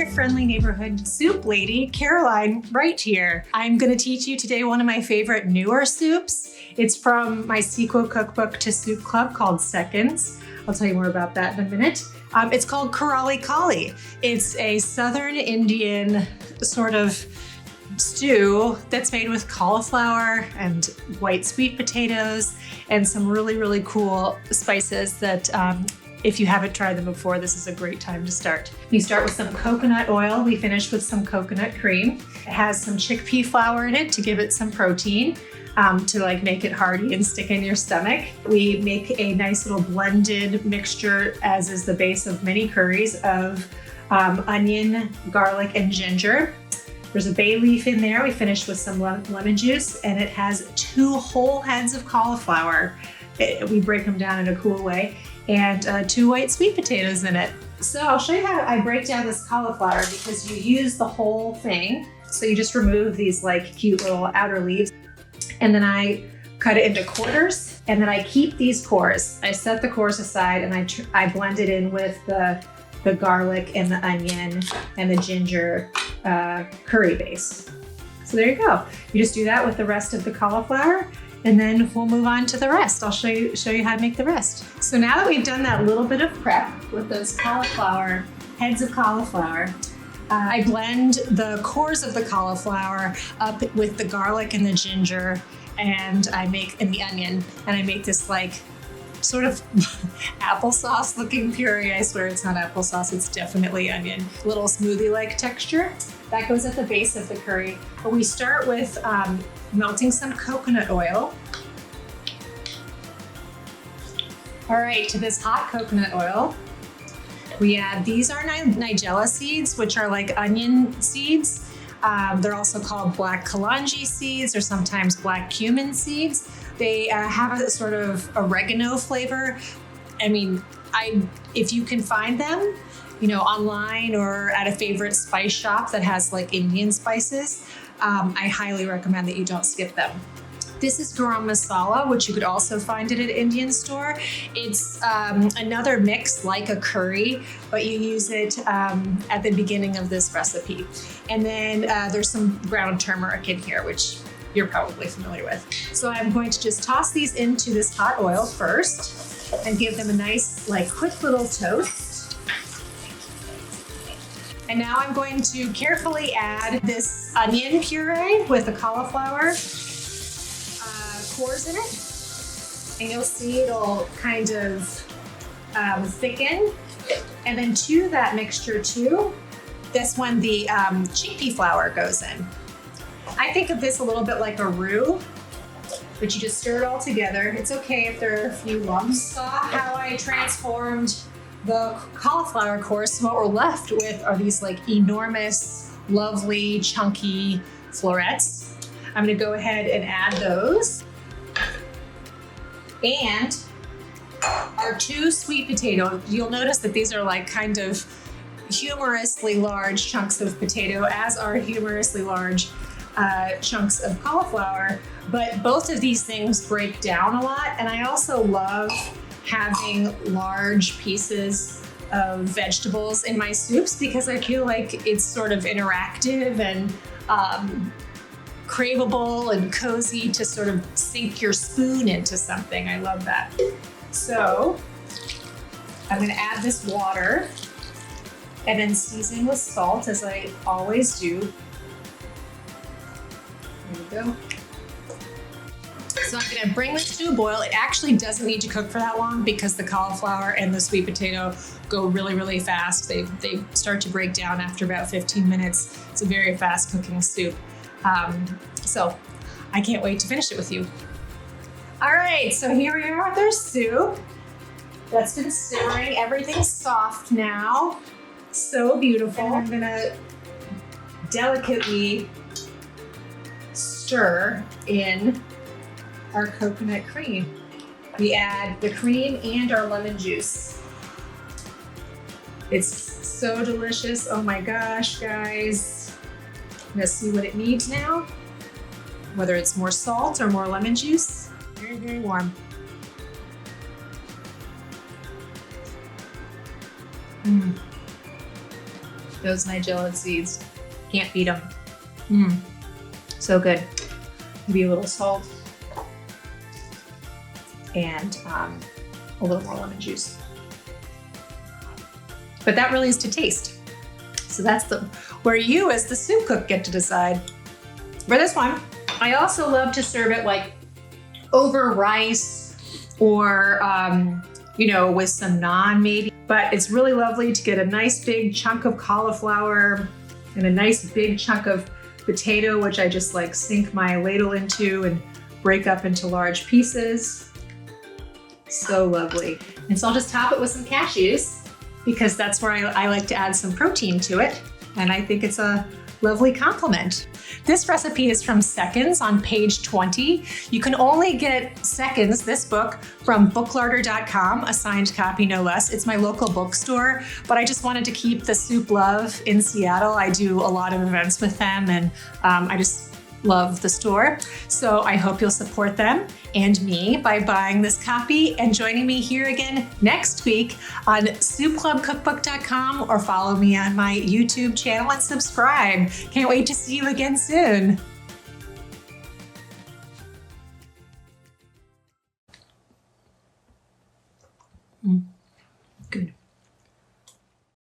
your friendly neighborhood soup lady, Caroline, right here. I'm gonna teach you today one of my favorite newer soups. It's from my sequel cookbook to soup club called Seconds. I'll tell you more about that in a minute. It's called Karali Kali. It's a Southern Indian sort of stew that's made with cauliflower and white sweet potatoes and some really, really cool spices that if you haven't tried them before, this is a great time to start. You start with some coconut oil. We finish with some coconut cream. It has some chickpea flour in it to give it some protein, to make it hearty and stick in your stomach. We make a nice little blended mixture, as is the base of many curries, of onion, garlic, and ginger. There's a bay leaf in there. We finish with some lemon juice, and it has 2 whole heads of cauliflower. We break them down in a cool way, and 2 white sweet potatoes in it. So I'll show you how I break down this cauliflower, because you use the whole thing. So you just remove these cute little outer leaves, and then I cut it into quarters, and then I keep these cores. I set the cores aside, and I blend it in with the garlic and the onion and the ginger curry base. So there you go. You just do that with the rest of the cauliflower, and then we'll move on to the rest. I'll show you how to make the rest. So now that we've done that little bit of prep with those heads of cauliflower, I blend the cores of the cauliflower up with the garlic and the ginger, and the onion, and I make this sort of applesauce looking puree. I swear it's not applesauce, it's definitely onion. Little smoothie-like texture. That goes at the base of the curry. But we start with melting some coconut oil. All right, to this hot coconut oil, we add, these are nigella seeds, which are like onion seeds. They're also called black kalanji seeds, or sometimes black cumin seeds. They have a sort of oregano flavor. I mean, if you can find them, online or at a favorite spice shop that has Indian spices, I highly recommend that you don't skip them. This is garam masala, which you could also find at an Indian store. It's another mix like a curry, but you use it at the beginning of this recipe. And then there's some ground turmeric in here, which you're probably familiar with. So I'm going to just toss these into this hot oil first and give them a nice, quick little toast. And now I'm going to carefully add this onion puree with the cauliflower cores in it, and you'll see it'll kind of thicken. And then to that mixture too, that's when the chickpea flour goes in. I think of this a little bit like a roux, but you just stir it all together. It's okay if there are a few lumps. Saw how I transformed the cauliflower cores, so what we're left with are these enormous, lovely, chunky florets. I'm gonna go ahead and add those. And our 2 sweet potatoes. You'll notice that these are kind of humorously large chunks of potato, as are humorously large chunks of cauliflower. But both of these things break down a lot. And I also love having large pieces of vegetables in my soups, because I feel like it's sort of interactive and craveable and cozy to sort of sink your spoon into something. I love that. So I'm gonna add this water and then season with salt, as I always do. There we go. So I'm gonna bring this to a boil. It actually doesn't need to cook for that long, because the cauliflower and the sweet potato go really, really fast. They start to break down after about 15 minutes. It's a very fast cooking soup. So I can't wait to finish it with you. All right, so here we are with our soup. That's been simmering. Everything's soft now. So beautiful. And I'm gonna delicately stir in our coconut cream. We add the cream and our lemon juice. It's so delicious. Oh my gosh, guys. I'm gonna see what it needs now. Whether it's more salt or more lemon juice. Very, very warm. Those nigella seeds. Can't beat them. So good. Maybe a little salt and a little more lemon juice. But that really is to taste. So that's where you as the soup cook get to decide. For this one, I also love to serve it like over rice or, you know, with some naan maybe. But it's really lovely to get a nice big chunk of cauliflower and a nice big chunk of potato, which I just like sink my ladle into and break up into large pieces. So lovely. And so I'll just top it with some cashews because that's where I like to add some protein to it. And I think it's a lovely complement. This recipe is from Seconds on page 20. You can only get Seconds, this book, from booklarder.com, a signed copy no less. It's my local bookstore, but I just wanted to keep the soup love in Seattle. I do a lot of events with them and I just love the store. So I hope you'll support them and me by buying this copy and joining me here again next week on soupclubcookbook.com or follow me on my YouTube channel and subscribe. Can't wait to see you again soon. Good.